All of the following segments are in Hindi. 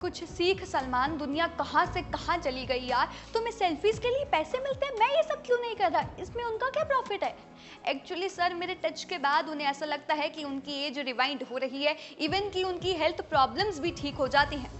कुछ सीख सलमान, दुनिया कहाँ से कहाँ चली गई यार। तुम्हें सेल्फीज के लिए पैसे मिलते हैं, मैं ये सब क्यों नहीं कर रहा, इसमें उनका क्या प्रॉफिट है। एक्चुअली सर, मेरे टच के बाद उन्हें ऐसा लगता है कि उनकी एज रिवाइंड हो रही है, इवन कि उनकी हेल्थ प्रॉब्लम्स भी ठीक हो जाती हैं।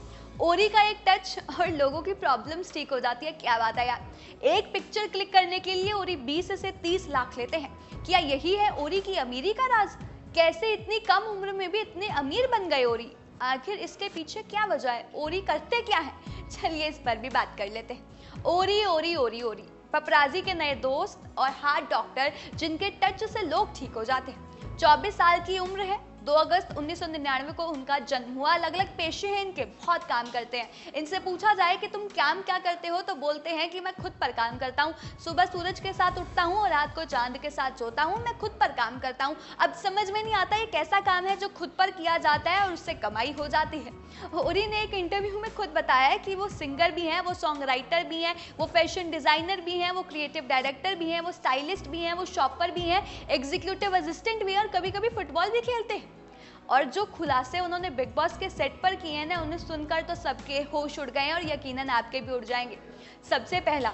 ओरी का एक टच और लोगों की प्रॉब्लम्स ठीक हो जाती है, क्या बात है यार। एक पिक्चर क्लिक करने के लिए ओरी 20 से 30 लाख लेते हैं। क्या यही है ओरी की अमीरी का राज? कैसे इतनी कम उम्र में भी इतने अमीर बन गए ओरी? आखिर इसके पीछे क्या वजह है? ओरी करते क्या है? चलिए इस पर भी बात कर लेते हैं। ओरी ओरी ओरी ओरी, पपराजी के नए दोस्त और हार्ट डॉक्टर जिनके टच से लोग ठीक हो जाते हैं। 24 साल की उम्र है, 2 अगस्त 1999 को उनका जन्म हुआ। अलग अलग पेशे हैं इनके, बहुत काम करते हैं। इनसे पूछा जाए कि तुम काम क्या करते हो, तो बोलते हैं कि मैं खुद पर काम करता हूँ। सुबह सूरज के साथ उठता हूँ और रात को चांद के साथ सोता हूँ, मैं खुद पर काम करता हूँ। अब समझ में नहीं आता ये कैसा काम है जो खुद पर किया जाता है और उससे कमाई हो जाती है। ओरी ने एक इंटरव्यू में खुद बताया है कि वो सिंगर भी हैं, वो सॉन्ग राइटर भी हैं, वो फैशन डिजाइनर भी हैं, वो क्रिएटिव डायरेक्टर भी हैं, वो स्टाइलिस्ट भी हैं, वो शॉपर भी हैं, एग्जीक्यूटिव असिस्टेंट भी हैं और कभी कभी फुटबॉल भी खेलते हैं। और जो खुलासे उन्होंने बिग बॉस के सेट पर किए हैं ना, उन्हें सुनकर तो सबके होश उड़ गए हैं और यकीनन आपके भी उड़ जाएंगे। सबसे पहला,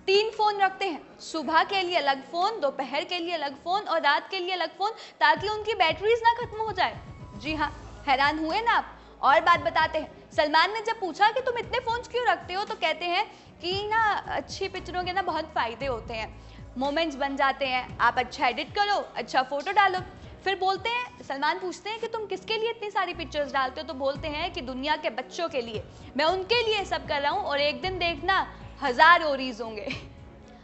3 फोन रखते हैं, सुबह के लिए अलग फोन, दोपहर के लिए अलग फोन और रात के लिए अलग फोन, ताकि उनकी बैटरीज ना खत्म हो जाए। जी हाँ, हैरान हुए ना आप? और बात बताते हैं, सलमान ने जब पूछा कि तुम इतने फोन्स क्यों रखते हो, तो कहते हैं कि ना अच्छी पिक्चरों के ना बहुत फायदे होते हैं, मोमेंट्स बन जाते हैं, आप अच्छा एडिट करो, अच्छा फोटो डालो। फिर बोलते हैं, सलमान पूछते हैं कि तुम किसके लिए इतनी सारी पिक्चर्स डालते हो, तो बोलते हैं कि दुनिया के बच्चों के लिए, मैं उनके लिए सब कर रहा हूँ और एक दिन देखना 1000 ओरीज होंगे।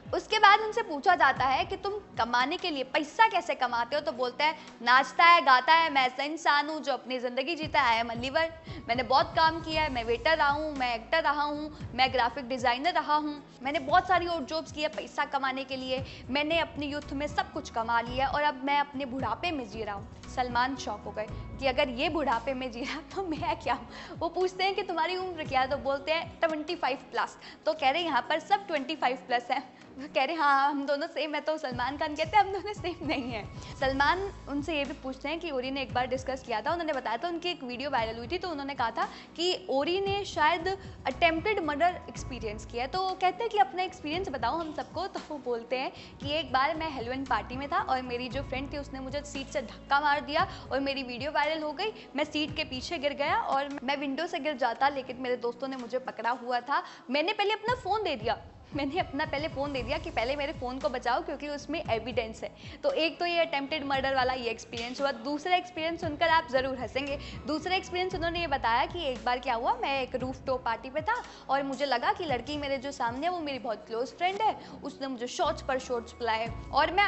उसके बाद उनसे पूछा जाता है कि तुम कमाने के लिए पैसा कैसे कमाते हो, तो बोलते हैं नाचता है, गाता है, मैं ऐसा इंसान हूँ जो अपनी ज़िंदगी जीता है, आई एम अ लीवर। मैंने बहुत काम किया है, मैं वेटर रहा हूँ, मैं एक्टर रहा हूँ, मैं ग्राफिक डिज़ाइनर रहा हूँ, मैंने बहुत सारी और जॉब्स की है पैसा कमाने के लिए। मैंने अपनी यूथ में सब कुछ कमा लिया और अब मैं अपने बुढ़ापे में जी रहा हूँ। सलमान शॉक हो गए कि अगर ये बुढ़ापे में जी रहा तो मैं क्या हूँ। वो पूछते हैं कि तुम्हारी उम्र क्या है, तो बोलते हैं 25 प्लस। तो कह रहे यहाँ पर सब 25 प्लस है। वो कह रहे हाँ हम दोनों सेम है, तो सलमान खान कहते हैं हम दोनों सेम नहीं है। सलमान उनसे ये भी पूछते हैं कि ओरी ने एक बार डिस्कस किया था, उन्होंने बताया था उनकी एक वीडियो वायरल हुई थी, तो उन्होंने कहा था कि ओरी ने शायद अटेम्प्टेड मर्डर एक्सपीरियंस किया है। तो कहते हैं कि अपना एक्सपीरियंस बताओ हम सबको। तो वो बोलते हैं कि एक बार मैं हेलोइन पार्टी में था और मेरी जो फ्रेंड थी उसने मुझे सीट से धक्का मार दिया और मेरी वीडियो वायरल हो गई। मैं सीट के पीछे गिर गया और मैं विंडो से गिर जाता, लेकिन मेरे दोस्तों ने मुझे पकड़ा हुआ था। मैंने पहले अपना फ़ोन दे दिया कि पहले मेरे फ़ोन को बचाओ क्योंकि उसमें एविडेंस है। तो एक तो ये अटेम्प्टेड मर्डर वाला ये एक्सपीरियंस हुआ। दूसरा एक्सपीरियंस सुनकर आप ज़रूर हंसेंगे। दूसरा एक्सपीरियंस उन्होंने ये बताया कि एक बार क्या हुआ, मैं एक रूफ टॉप पार्टी पे था और मुझे लगा कि लड़की मेरे जो सामने है वो मेरी बहुत क्लोज फ्रेंड है, उसने मुझे शॉट्स पर शॉट्स पिलाए और मैं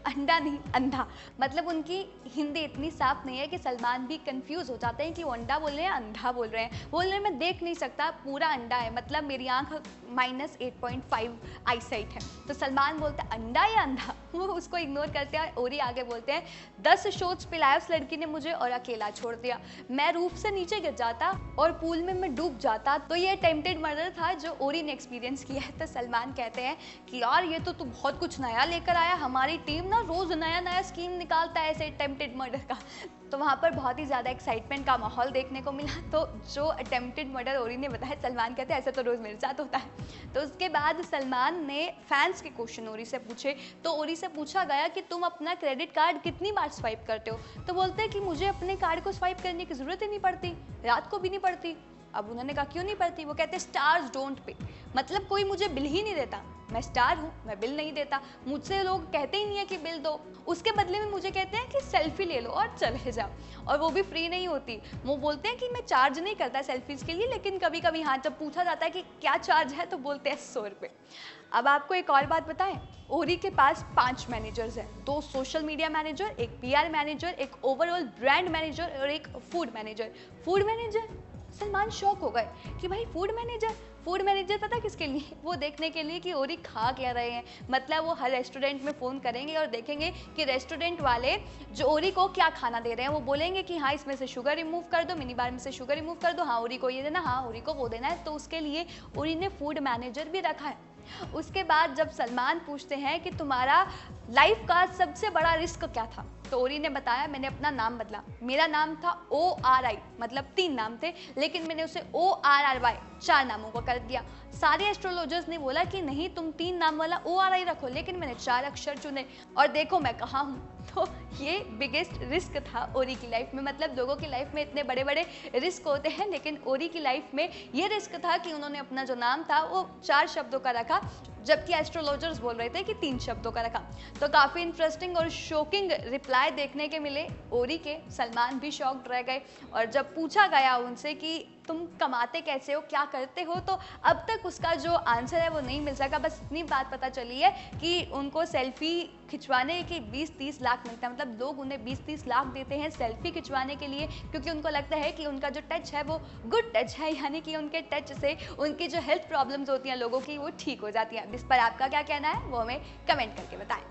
अंडा नहीं अंधा, मतलब उनकी हिंदी इतनी साफ नहीं है कि सलमान भी कंफ्यूज हो जाते हैं कि वो अंडा बोल रहे हैं अंधा बोल रहे हैं। बोल रहे हैं मैं देख नहीं सकता, पूरा अंडा है, मतलब मेरी आंख -8.5 आई साइट है। तो सलमान बोलते हैं अंडा या अंधा, वो उसको इग्नोर करते हैं। ओरी आगे बोलते हैं 10 शॉट्स पिलाया उस लड़की ने मुझे और अकेला छोड़ दिया। मैं रूफ से नीचे गिर जाता और पूल में मैं डूब जाता। तो ये अटेम्प्टेड मर्डर था जो ओरी ने एक्सपीरियंस किया है। तो सलमान कहते हैं कि यार ये तो तू बहुत कुछ नया लेकर आया, हमारी टीम रोज नया नया स्कीम निकालता है ऐसे अटेम्प्टेड मर्डर का। तो वहाँ पर बहुत ही ज़्यादा एक्साइटमेंट का माहौल देखने को मिला। तो जो अटेम्प्टेड मर्डर ओरी ने बताया, सलमान कहते हैं ऐसा तो रोज़ मेरे साथ होता है। तो उसके बाद सलमान ने फैंस के क्वेश्चन ओरी से पूछे। तो ओरी से पूछा गया कि तुम अपना क्रेडिट कार्ड कितनी बार स्वाइप करते हो, तो बोलते हैं कि मुझे अपने कार्ड को स्वाइप करने की ज़रूरत ही नहीं पड़ती, रात को भी नहीं पड़ती। अब उन्होंने कहा क्यों नहीं पड़ती, वो कहते स्टार्स डोंट पे, मतलब कोई मुझे बिल ही नहीं देता, मैं स्टार हूँ, मैं बिल नहीं देता, मुझसे लोग कहते ही नहीं है कि बिल दो, उसके बदले में मुझे कहते हैं कि सेल्फी ले लो और चले जाओ, और वो भी फ्री नहीं होती। वो बोलते हैं कि मैं चार्ज नहीं करता सेल्फीज के लिए, लेकिन कभी कभी हाँ जब पूछा जाता है कि क्या चार्ज है तो बोलते हैं 100 रुपये। अब आपको एक और बात बताएं, ओरी के पास 5 मैनेजर्स हैं, 2 सोशल मीडिया मैनेजर, एक PR मैनेजर, एक ओवरऑल ब्रांड मैनेजर और एक फूड मैनेजर। सलमान शॉक हो गए कि भाई फूड मैनेजर पता किसके लिए? वो देखने के लिए कि ओरी खा क्या रहे हैं। मतलब वो हर रेस्टोरेंट में फ़ोन करेंगे और देखेंगे कि रेस्टोरेंट वाले जो ओरी को क्या खाना दे रहे हैं। वो बोलेंगे कि हाँ इसमें से शुगर रिमूव कर दो, मिनी बार में से शुगर रिमूव कर दो, हाँ ओरी को ये देना, हाँ ओरी को वो देना है। तो उसके लिए ओरी ने फूड मैनेजर भी रखा है। उसके बाद जब सलमान पूछते हैं कि तुम्हारा लाइफ का सबसे बड़ा रिस्क क्या था, तो ओरी ने बताया मैंने अपना नाम बदला, मेरा नाम था ORI, मतलब 3 नाम थे, लेकिन मैंने उसे ORRY 4 नामों का कर दिया। सारे एस्ट्रोलॉजर्स ने बोला कि नहीं तुम 3 नाम वाला ORI रखो, लेकिन मैंने 4 अक्षर चुने और देखो मैं कहाँ हूँ। तो ये बिगेस्ट रिस्क था ओरी की लाइफ में। मतलब लोगों की लाइफ में इतने बड़े बड़े रिस्क होते हैं, लेकिन ओरी की लाइफ में ये रिस्क था कि उन्होंने अपना जो नाम था वो 4 शब्दों का रखा, जबकि एस्ट्रोलॉजर्स बोल रहे थे कि 3 शब्दों का रखा। तो काफ़ी इंटरेस्टिंग और शॉकिंग रिप्लाई देखने के मिले ओरी के। सलमान भी शॉक्ड रह गए और जब पूछा गया उनसे कि तुम कमाते कैसे हो, क्या करते हो, तो अब तक उसका जो आंसर है वो नहीं मिल सका। बस इतनी बात पता चली है कि उनको सेल्फी खिंचवाने के 20-30 लाख मिलता है। मतलब लोग उन्हें 20-30 लाख देते हैं सेल्फी खिंचवाने के लिए, क्योंकि उनको लगता है कि उनका जो टच है वो गुड टच है, यानी कि उनके टच से उनकी जो हेल्थ प्रॉब्लम्स होती हैं लोगों की वो ठीक हो जाती हैं। इस पर आपका क्या कहना है वो हमें कमेंट करके बताएं।